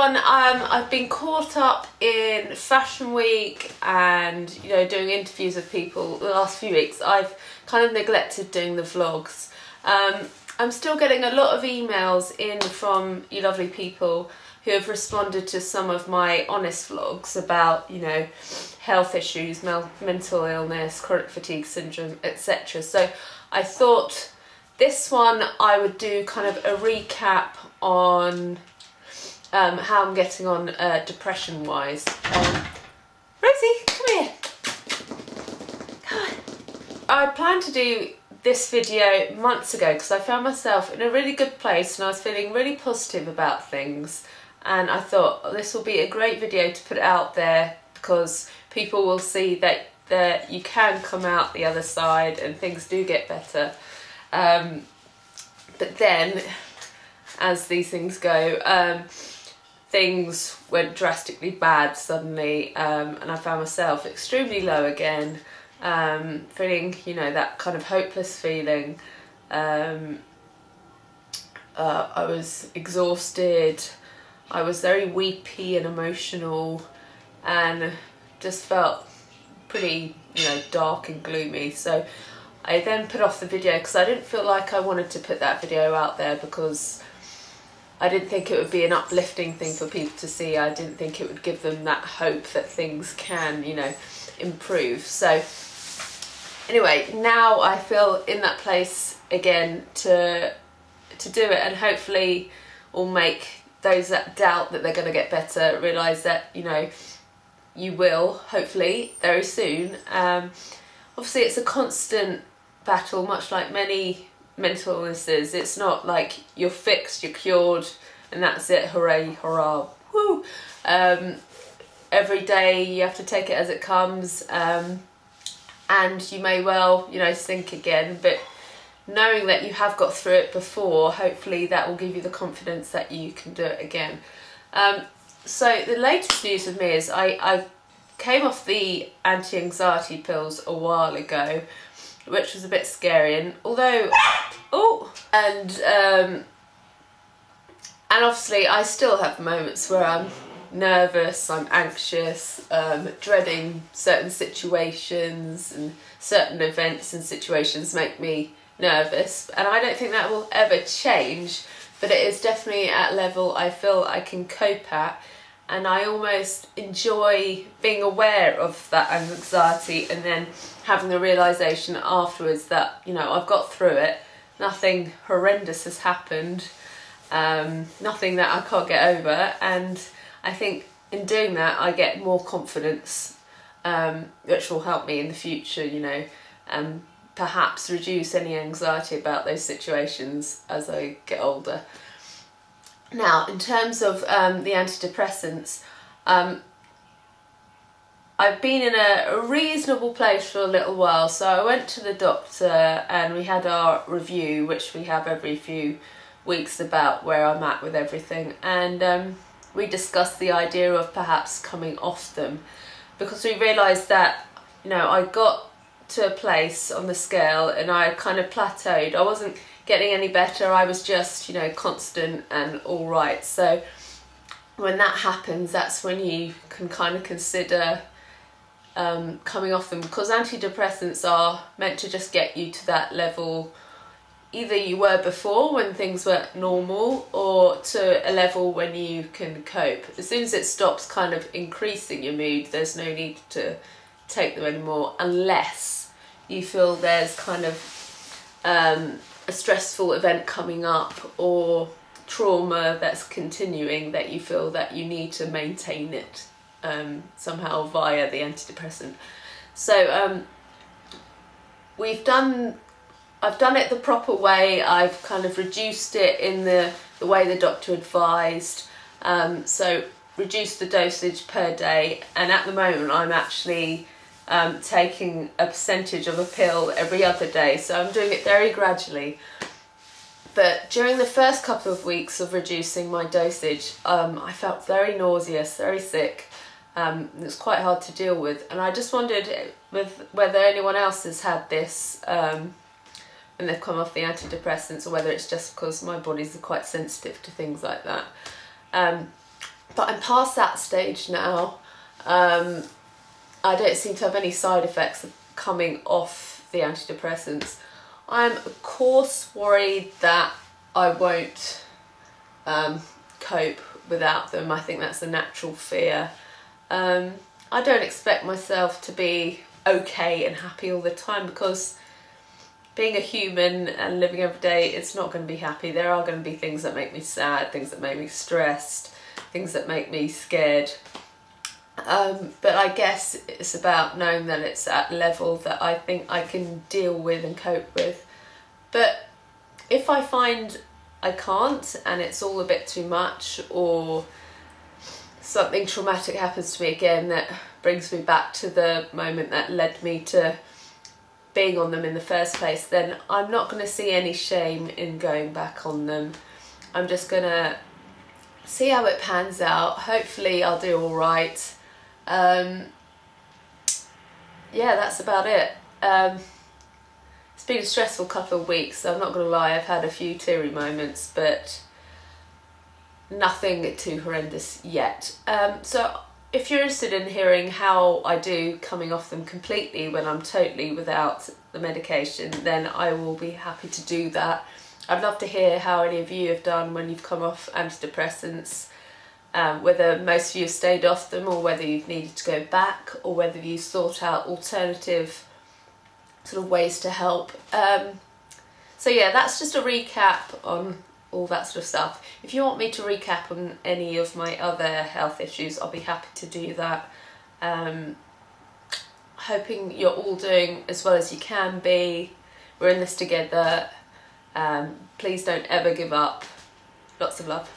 everyone. I've been caught up in Fashion Week and, you know, doing interviews with people the last few weeks. I've kind of neglected doing the vlogs. I'm still getting a lot of emails in from you lovely people who have responded to some of my honest vlogs about, you know, health issues, mental illness, chronic fatigue syndrome, etc. So I thought this one I would do kind of a recap on how I'm getting on depression wise. Rosie, come here. Come on. I planned to do this video months ago because I found myself in a really good place and I was feeling really positive about things, and I thought, oh, this will be a great video to put out there because people will see that you can come out the other side and things do get better. But then, as these things go, things went drastically bad suddenly, and I found myself extremely low again, feeling, you know, that kind of hopeless feeling. I was exhausted, I was very weepy and emotional, and just felt pretty, you know, dark and gloomy. So I then put off the video because I didn't feel like I wanted to put that video out there because I didn't think it would be an uplifting thing for people to see. I didn't think it would give them that hope that things can, you know, improve. So anyway, now I feel in that place again to do it, and hopefully will make those that doubt that they're going to get better realise that, you know, you will, hopefully, very soon. Obviously it's a constant battle, much like many mental illnesses. It's not like you're fixed, you're cured, and that's it, hooray, hurrah, woo! Every day you have to take it as it comes, and you may well, you know, sink again, but knowing that you have got through it before, hopefully that will give you the confidence that you can do it again. So the latest news with me is I came off the anti-anxiety pills a while ago, which was a bit scary, and although, and obviously I still have moments where I'm nervous, I'm anxious, dreading certain situations, and certain events and situations make me nervous, and I don't think that will ever change, but it is definitely at a level I feel I can cope at, and I almost enjoy being aware of that anxiety and then having the realisation afterwards that, you know, I've got through it, nothing horrendous has happened, nothing that I can't get over, and I think in doing that I get more confidence, which will help me in the future, you know, perhaps reduce any anxiety about those situations as I get older. Now, in terms of the antidepressants, I've been in a reasonable place for a little while. So I went to the doctor and we had our review, which we have every few weeks, about where I'm at with everything, and we discussed the idea of perhaps coming off them, because we realised that, you know, I got to a place on the scale and I kind of plateaued. I wasn't getting any better, I was just, you know, constant and all right. So when that happens, that's when you can kind of consider coming off them, because antidepressants are meant to just get you to that level either you were before when things were normal, or to a level when you can cope. As soon as it stops kind of increasing your mood, there's no need to take them anymore, unless you feel there's kind of a stressful event coming up or trauma that's continuing, that you feel that you need to maintain it somehow via the antidepressant. So I've done it the proper way. I've kind of reduced it in the way the doctor advised, so reduced the dosage per day, and at the moment I'm actually taking a percentage of a pill every other day, so I'm doing it very gradually. But during the first couple of weeks of reducing my dosage, I felt very nauseous, very sick. It was quite hard to deal with, and I just wondered whether anyone else has had this when they've come off the antidepressants, or whether it's just because my body's quite sensitive to things like that. But I'm past that stage now. I don't seem to have any side effects of coming off the antidepressants. I'm of course worried that I won't cope without them. I think that's a natural fear. I don't expect myself to be okay and happy all the time, because being a human and living every day, it's not going to be happy. There are going to be things that make me sad, things that make me stressed, things that make me scared. But I guess it's about knowing that it's at a level that I think I can deal with and cope with. But if I find I can't and it's all a bit too much, or something traumatic happens to me again that brings me back to the moment that led me to being on them in the first place, then I'm not going to see any shame in going back on them. I'm just going to see how it pans out. Hopefully I'll do all right. Yeah, that's about it. It's been a stressful couple of weeks, so I'm not going to lie, I've had a few teary moments, but nothing too horrendous yet. So if you're interested in hearing how I do coming off them completely when I'm totally without the medication, then I will be happy to do that. I'd love to hear how any of you have done when you've come off antidepressants, whether most of you have stayed off them, or whether you've needed to go back, or whether you sought out alternative sort of ways to help. So yeah, that's just a recap on all that sort of stuff. If you want me to recap on any of my other health issues, I'll be happy to do that. Hoping you're all doing as well as you can be. We're in this together. Please don't ever give up. Lots of love.